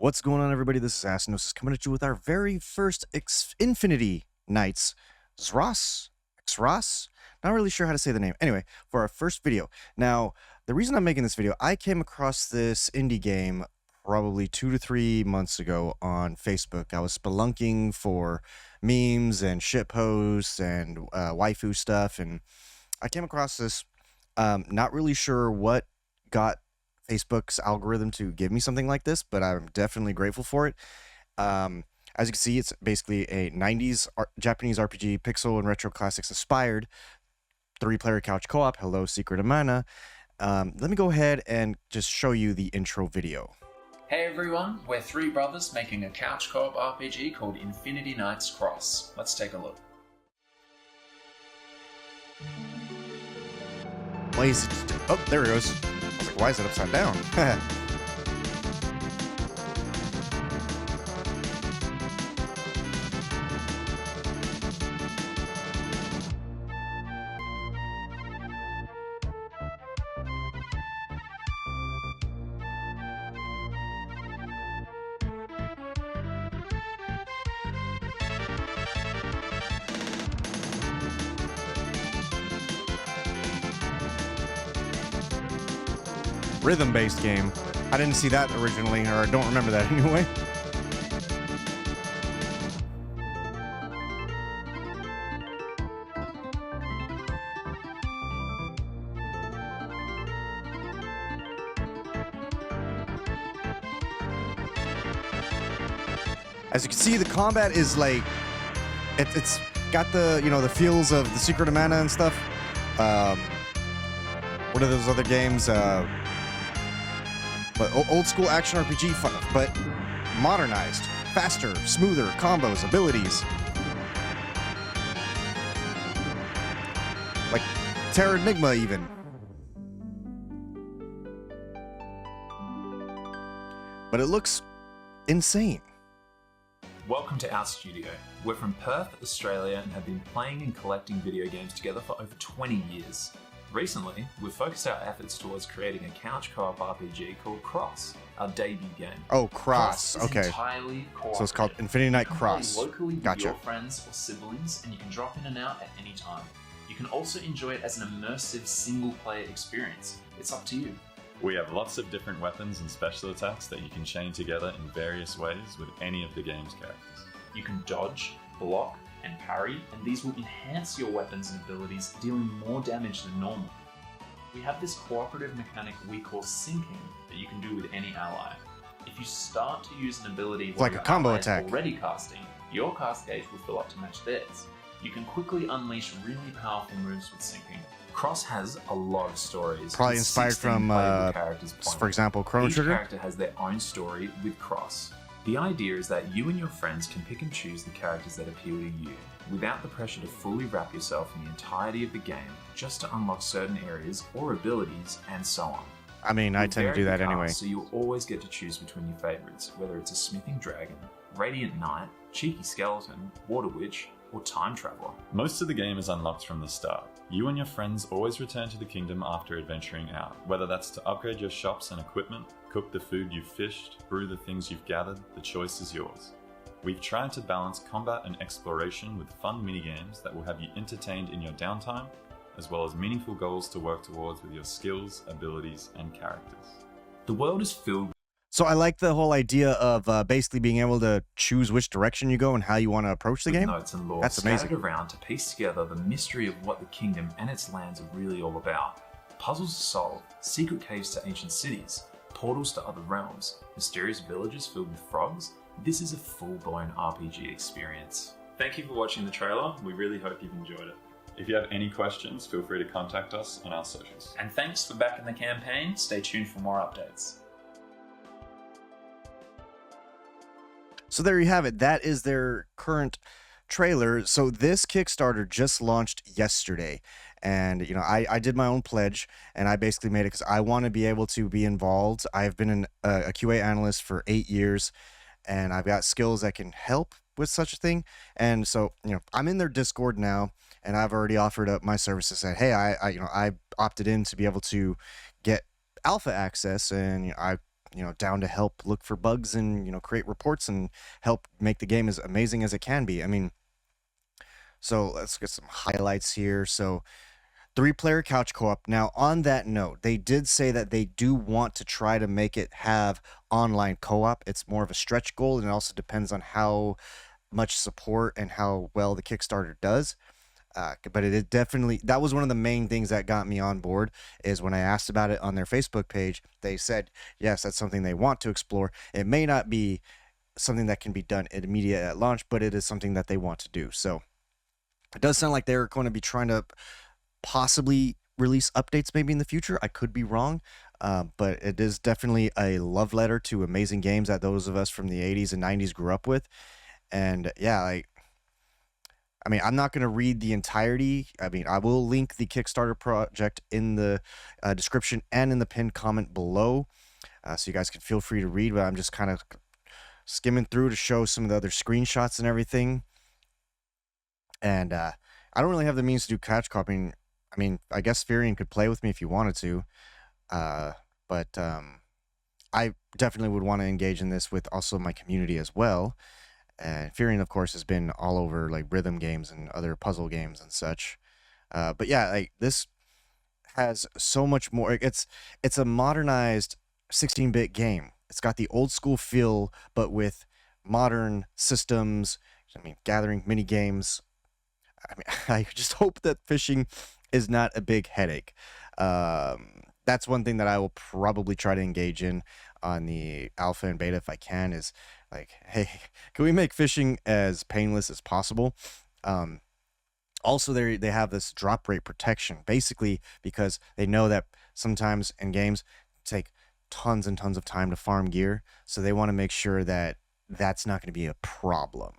What's going on, everybody? This is Astinosis coming at you with our very first Infinity Nights Xross? Not really sure how to say the name. Anyway, for our first video. Now, the reason I'm making this video, I came across this indie game probably 2 to 3 months ago on Facebook. I was spelunking for memes and shit posts and waifu stuff, and I came across this. Not really sure what got Facebook's algorithm to give me something like this, but I'm definitely grateful for it. As you can see, it's basically a 90s Japanese RPG, pixel and retro classics inspired 3-player couch co-op. Hello, Secret of Mana. Let me go ahead and just show you the intro video. Hey everyone, we're 3 brothers making a couch co-op RPG called Infinity Nights Xross. Let's take a look. Why is it? Oh, there it goes. I was like, why is it upside down? Rhythm-based game. I didn't see that originally, or I don't remember that anyway. As you can see, the combat is like it's got the the feels of the Secret of Mana and stuff. What are those other games? But old school action RPG, but modernized, faster, smoother combos, abilities. Like Terra Enigma, even. But it looks insane. Welcome to our studio. We're from Perth, Australia, and have been playing and collecting video games together for over 20 years. Recently, we've focused our efforts towards creating a couch co-op RPG called Cross, our debut game. Oh, Cross. Okay. Entirely so it's called Infinity Night Cross. Locally Gotcha. With your friends or siblings, and you can drop in and out at any time. You can also enjoy it as an immersive single-player experience. It's up to you. We have lots of different weapons and special attacks that you can chain together in various ways with any of the game's characters. You can dodge, block, and parry, and these will enhance your weapons and abilities, dealing more damage than normal. We have this cooperative mechanic we call syncing that you can do with any ally. If you start to use an ability It's like a combo attack. Already casting, your cast gauge will fill up to match theirs. You can quickly unleash really powerful moves with syncing. Cross has a lot of stories. Probably inspired from, for example, Chrono Trigger. Each character has their own story with Cross. The idea is that you and your friends can pick and choose the characters that appeal to you, without the pressure to fully wrap yourself in the entirety of the game, just to unlock certain areas or abilities, and so on. I mean, I tend to do that anyway. So you'll always get to choose between your favorites, whether it's a smithing dragon, radiant knight, cheeky skeleton, water witch, or time traveler. Most of the game is unlocked from the start. You and your friends always return to the kingdom after adventuring out, whether that's to upgrade your shops and equipment, cook the food you've fished, brew the things you've gathered, the choice is yours. We've tried to balance combat and exploration with fun minigames that will have you entertained in your downtime, as well as meaningful goals to work towards with your skills, abilities, and characters. The world is filled. So I like the whole idea of basically being able to choose which direction you go and how you want to approach the game. Notes and lore That's amazing. Scattered around to piece together the mystery of what the kingdom and its lands are really all about. Puzzles to solve, secret caves to ancient cities, portals to other realms, mysterious villages filled with frogs. This is a full-blown RPG experience. Thank you for watching the trailer. We really hope you've enjoyed it. If you have any questions, feel free to contact us on our socials. And thanks for backing the campaign. Stay tuned for more updates. So there you have it. That is their current trailer. So this Kickstarter just launched yesterday. And, I did my own pledge, and I basically made it because I want to be able to be involved. I've been a QA analyst for 8 years, and I've got skills that can help with such a thing. And so, I'm in their Discord now, and I've already offered up my services. Said, hey, I opted in to be able to get alpha access, and I down to help look for bugs and create reports and help make the game as amazing as it can be. I mean, so let's get some highlights here. So 3-player couch co-op. Now, on that note, they did say that they do want to try to make it have online co-op. It's more of a stretch goal, and it also depends on how much support and how well the Kickstarter does. But it definitely, that was one of the main things that got me on board, is when I asked about it on their Facebook page, they said, yes, that's something they want to explore. It may not be something that can be done immediate at launch, but it is something that they want to do. So it does sound like they're going to be trying to possibly release updates maybe in the future. I could be wrong, but it is definitely a love letter to amazing games that those of us from the 80s and 90s grew up with. And yeah, I mean, I'm not going to read the entirety. I mean, I will link the Kickstarter project in the description and in the pinned comment below, so you guys can feel free to read, but I'm just kind of skimming through to show some of the other screenshots and everything. And I don't really have the means to do couch copying. I mean, I guess Furion could play with me if you wanted to, but I definitely would want to engage in this with also my community as well. And Furion, of course, has been all over like rhythm games and other puzzle games and such. But yeah, like this has so much more. It's a modernized 16-bit game. It's got the old school feel, but with modern systems. I mean, gathering mini games. I mean, I just hope that fishing is not a big headache. That's one thing that I will probably try to engage in on the alpha and beta if I can, is like, hey, can we make fishing as painless as possible? Also, they have this drop rate protection, basically because they know that sometimes in games take tons and tons of time to farm gear, so they want to make sure that that's not going to be a problem.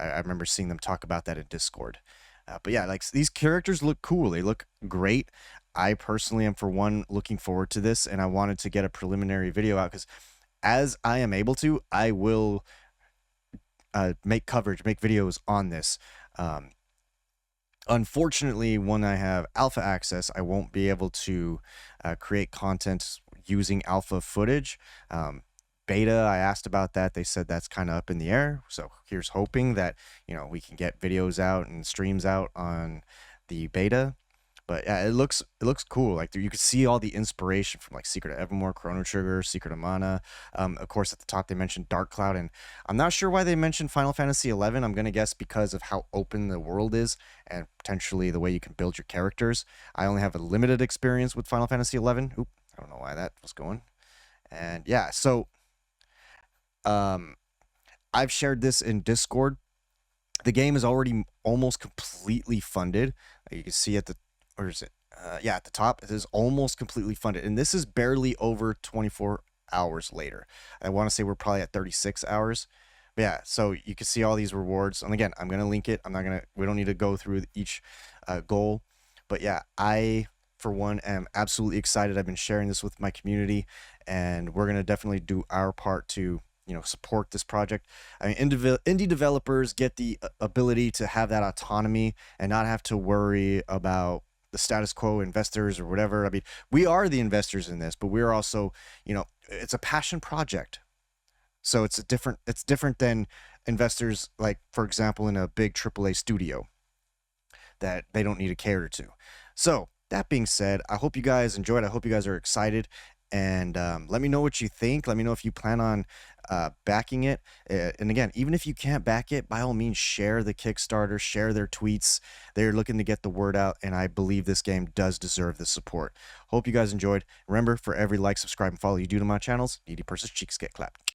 I remember seeing them talk about that in Discord. But yeah, like these characters look cool. They look great. I personally am, for one, looking forward to this, and I wanted to get a preliminary video out because as I am able to, I will make coverage, make videos on this. Unfortunately, when I have alpha access, I won't be able to create content using alpha footage. Beta, I asked about that. They said that's kind of up in the air. So here's hoping that, we can get videos out and streams out on the beta. But yeah, it looks cool. Like you could see all the inspiration from like Secret of Evermore, Chrono Trigger, Secret of Mana. Of course, at the top they mentioned Dark Cloud, and I'm not sure why they mentioned Final Fantasy 11. I'm gonna guess because of how open the world is and potentially the way you can build your characters. I only have a limited experience with Final Fantasy 11. Oop, I don't know why that was going. And yeah, so I've shared this in Discord. The game is already almost completely funded. You can see at the, where is it? Yeah, at the top, it is almost completely funded. And this is barely over 24 hours later. I want to say we're probably at 36 hours. But yeah, so you can see all these rewards. And again, I'm going to link it. We don't need to go through each goal. But yeah, I, for one, am absolutely excited. I've been sharing this with my community, and we're going to definitely do our part to support this project. I mean, indie developers get the ability to have that autonomy and not have to worry about the status quo, investors or whatever. I mean, we are the investors in this, but we're also, it's a passion project. So it's different than investors, like, for example, in a big AAA studio that they don't need to cater to. So that being said, I hope you guys enjoyed. I hope you guys are excited. And let me know what you think. Let me know if you plan on backing it. And again, even if you can't back it, by all means, share the Kickstarter, share their tweets. They're looking to get the word out, and I believe this game does deserve the support. Hope you guys enjoyed. Remember, for every like, subscribe, and follow you do to my channels, needy person's cheeks get clapped.